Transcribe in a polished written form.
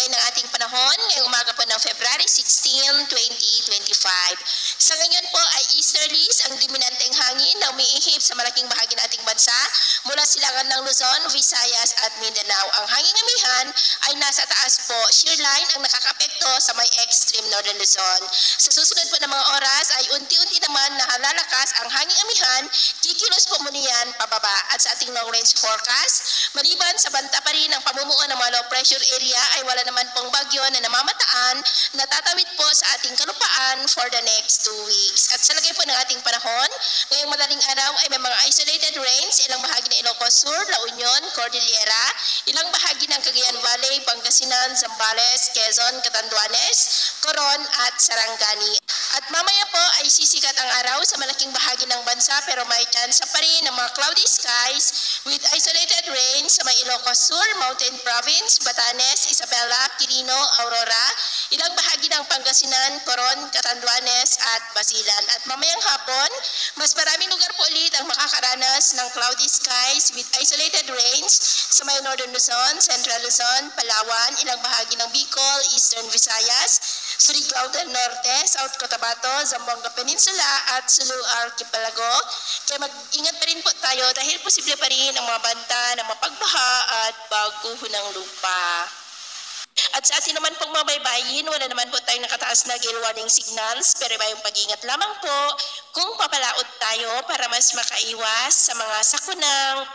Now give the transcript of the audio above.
tayo ng ating panahon ngayong umaga po ng February 16, 2025. Sa ngayon po ay easterlies ang dominanteng hangin na umiihip sa malaking bahagi ng ating bansa mula silangan ng Luzon, Visayas at Mindanao. Ang hangin amihan ay nasa taas po, shear line ang nakakapekto sa may extreme northern Luzon. Sa susunod po ng mga oras ay unti-unti naman nahalalakas ang hangin amihan, kikilos po muna yan pababa. At sa ating long range forecast, maliban sa banta pa rin ang pamumuo ng mga low pressure area ay wala naman pong bagyo na namamataan na tatawid po sa ating kalupaan for the next 2 weeks. At sa lagay po ng ating panahon, ngayong madaling araw ay may mga isolated rains, ilang bahagi ng Ilocos Sur, La Union, Cordillera, ilang bahagi ng Cagayan Valley, Pangasinan, Zambales, Quezon, Catanduanes, Coron at Sarangani. At mamaya po ay sisikat ang araw sa malaking bahagi ng bansa pero may chance pa rin ng mga cloudy skies with isolated rain sa may Ilocos Sur, Mountain Province, Batanes, Isabela, Quirino, Aurora, ilang bahagi ng Pangasinan, Coron, Catanduanes at Basilan. At mamayang hapon, mas maraming lugar po ulit ang makakaranas ng cloudy skies with isolated rains sa may Northern Luzon, Central Luzon, Palawan, ilang bahagi ng Bicol, Eastern Visayas, Surigao del Norte, South Cotabato, Zamboanga Peninsula at Sulu Archipelago. Kaya mag-ingat pa rin po tayo dahil posible pa rin ang mga banta ng mapagbaha at baguho ng lupa. At sa atin naman pong mabaybayin, wala naman po tayong nakataas na gale warning signals pero iba yung pag-ingat lamang po kung papalaot tayo para mas makaiwas sa mga sakunang